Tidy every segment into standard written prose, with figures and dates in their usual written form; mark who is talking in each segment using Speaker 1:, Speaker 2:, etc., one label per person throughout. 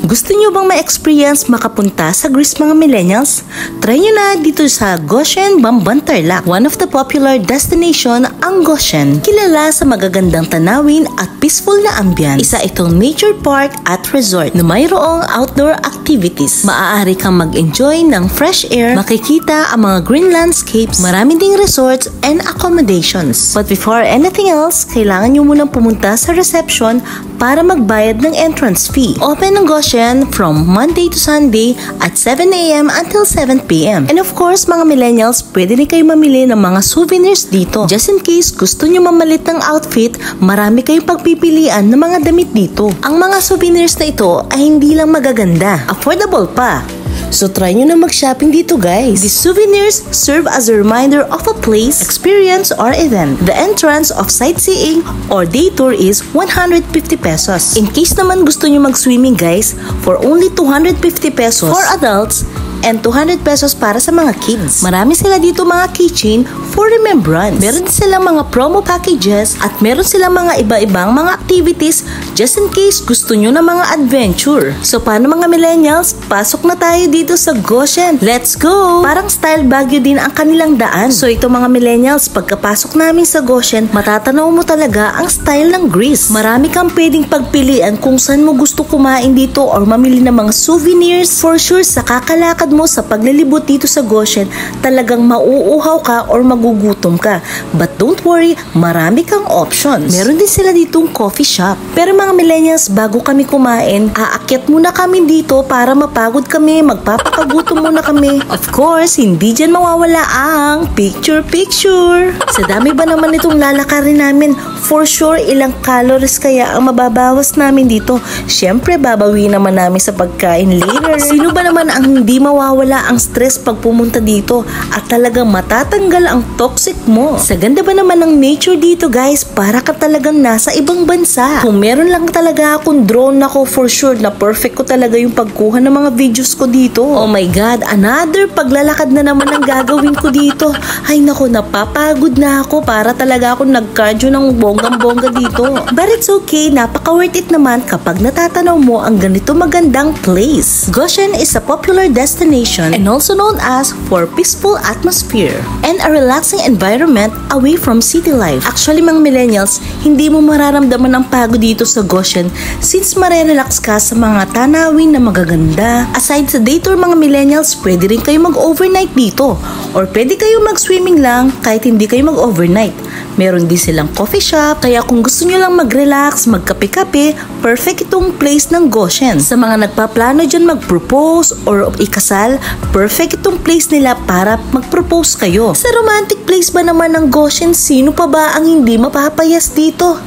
Speaker 1: Gusto nyo bang ma-experience makapunta sa Greece mga millennials? Try nyo na dito sa Goshen, Bamban, Tarlac. One of the popular destination ang Goshen. Kilala sa magagandang tanawin at peaceful na ambience. Isa itong nature park at resort na mayroong outdoor activities. Maaari kang mag-enjoy ng fresh air, makikita ang mga green landscapes, marami ding resorts and accommodations. But before anything else, kailangan nyo munang pumunta sa reception para magbayad ng entrance fee. Open ang Goshen from Monday to Sunday at 7 a.m. until 7 p.m. And of course, mga millennials, pwede rin kayo mamili ng mga souvenirs dito. Just in case gusto nyo mamalit ng outfit, marami kayong pagpipilian ng mga damit dito. Ang mga souvenirs na ito ay hindi lang magaganda, affordable pa. So try nyo na mag-shopping dito guys. These souvenirs serve as a reminder of a place, experience, or event. The entrance of sightseeing or day tour is 150 pesos. In case naman gusto nyo mag-swimming guys, for only 250 pesos for adults and 200 pesos para sa mga kids. Marami sila dito mga keychain for remembrance. Meron din silang mga promo packages at meron silang mga iba-ibang mga activities just in case gusto nyo na mga adventure. So paano mga millennials? Pasok na tayo dito sa Goshen. Let's go! Parang style Baguio din ang kanilang daan. So ito mga millennials, pagkapasok namin sa Goshen, matatanaw mo talaga ang style ng Greece. Marami kang pwedeng pagpilian kung saan mo gusto kumain dito or mamili ng mga souvenirs. For sure, sa kakalakad mo sa paglilibot dito sa Goshen, talagang mauuhaw ka or magugutom ka. But don't worry, marami kang options. Meron din sila ditong coffee shop. Pero mga millennials, bago kami kumain, aakyat muna kami dito para mapagod kami, magpapakagutom muna kami. Of course, hindi dyan mawawala ang picture-picture. Sa dami ba naman itong lalakarin namin, for sure, ilang calories kaya ang mababawas namin dito. Syempre, babawi naman namin sa pagkain later. Sino ba naman ang hindi mawawala ang stress pag pumunta dito at talagang matatanggal ang toxic mo? Sa ganda ba naman ng nature dito guys, para ka talagang nasa ibang bansa. Kung meron lang talaga akong drone ako, for sure na perfect ko talaga yung pagkuha ng mga videos ko dito. Oh my god, another paglalakad na naman ang gagawin ko dito. Ay nako, napapagod na ako, para talaga ako nag-cardio ng bonggang-bongga dito. But it's okay, napaka-worth it naman kapag natatanaw mo ang ganito magandang place. Goshen is a popular destination and also known as for peaceful atmosphere and a relaxing environment away from city life. Actually mga millennials, hindi mo mararamdaman ang pagod dito sa Goshen since marerelax ka sa mga tanawin na magaganda. Aside sa day tour mga millennials, pwede rin kayo mag-overnight dito or pwede kayo mag-swimming lang kahit hindi kayo mag-overnight. Meron din silang coffee shop, kaya kung gusto nyo lang mag-relax, magkape-kape, perfect itong place ng Goshen. Sa mga nagpaplano dyan mag-propose or ikasal, perfect itong place nila para mag-propose kayo. Sa romantic place ba naman ng Goshen, sino pa ba ang hindi mapapayas dito?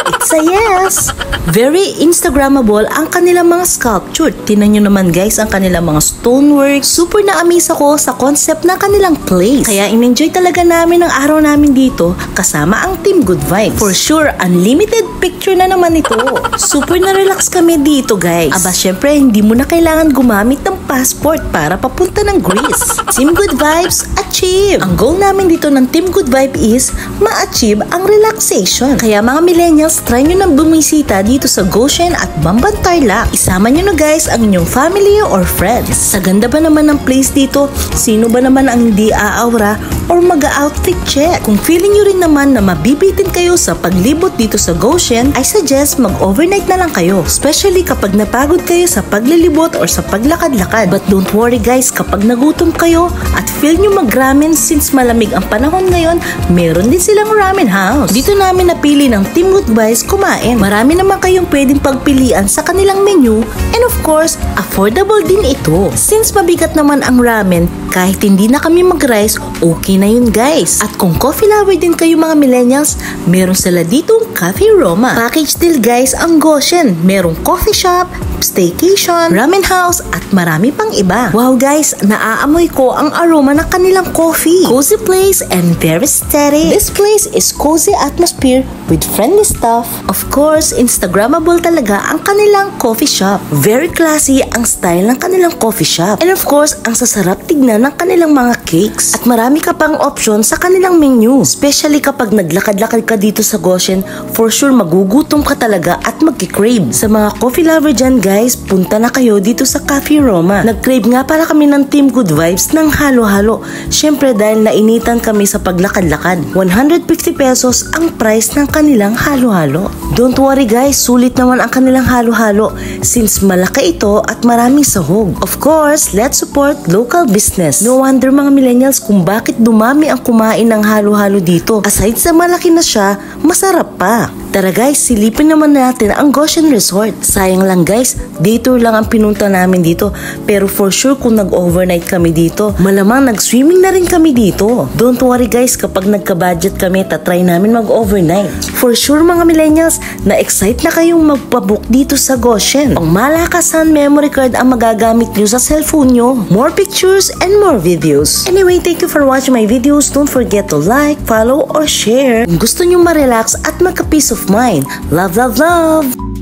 Speaker 1: It's a yes! Very Instagrammable ang kanilang mga sculpture. Tingnan nyo naman guys ang kanilang mga stonework. Super na-amaze ako sa concept ng kanilang place. Kaya in-enjoy talaga namin ang araw namin dito kasama ang Team Good Vibes. For sure, unlimited picture na naman ito. Super na-relax kami dito guys. Aba syempre, hindi mo na kailangan gumamit ng passport para papunta ng Greece. Team Good Vibes, achieve! Ang goal namin dito ng Team Good Vibe is ma-achieve ang relaxation. Kaya mga millennials, try nyo nang bumisita dito sa Goshen at Bamban, Tarlac. Isama nyo na guys ang inyong family or friends. Sa ganda ba naman ng place dito, sino ba naman ang hindi aaura or mag-outfit check? Kung feeling nyo rin naman na mabibitin kayo sa paglibot dito sa Goshen, I suggest mag-overnight na lang kayo. Especially kapag napagod kayo sa paglilibot or sa paglakad-lakad. But don't worry guys, kapag nagutom kayo at feel nyo mag-ramen since malamig ang panahon ngayon, meron din silang ramen house. Dito namin napili ng Team Good Vibes kumain. Marami naman kayong pwedeng pagpilian sa kanilang menu and of course, affordable din ito. Since mabigat naman ang ramen, kahit hindi na kami mag-rice, okay na yun guys. At kung coffee lover din kayo mga millennials, meron sila ditong Cafe Roma. Package deal guys ang Goshen. Merong coffee shop, staycation, ramen house, at marami pang iba. Wow guys, naaamoy ko ang aroma ng kanilang coffee. Cozy place and very steady. This place is cozy atmosphere with friendly staff. Of course, Instagrammable talaga ang kanilang coffee shop. Very classy trendy ang style ng kanilang coffee shop. And of course, ang sasarap tignan ng kanilang mga cakes. At marami ka pang option sa kanilang menu. Especially kapag naglakad-lakad ka dito sa Goshen, for sure magugutom ka talaga at magki-crave. Sa mga coffee lover dyan guys, punta na kayo dito sa Cafe Roma. Nag-crave nga para kami ng Team Good Vibes ng halo-halo. Syempre dahil nainitan kami sa paglakad-lakad. 150 pesos ang price ng kanilang halo-halo. Don't worry guys, sulit naman ang kanilang halo-halo since malaki ito at maraming sahog. Of course, let's support local business. No wonder mga millennials kung bakit dumami ang kumain ng halo-halo dito. Aside sa malaki na siya, masarap pa. Tara guys, silipin naman natin ang Goshen Resort. Sayang lang guys, day tour lang ang pinunta namin dito. Pero for sure kung nag-overnight kami dito, malamang nag-swimming na rin kami dito. Don't worry guys, kapag nagka-budget kami, tatry namin mag-overnight. For sure mga millennials, na-excite na kayong magpabook dito sa Goshen. Ang malakasan memory card ang magagamit nyo sa cellphone nyo. More pictures and more videos. Anyway, thank you for watching my videos. Don't forget to like, follow, or share. Kung gusto nyo ma-relax at magka-peace of mind. Love, love, love!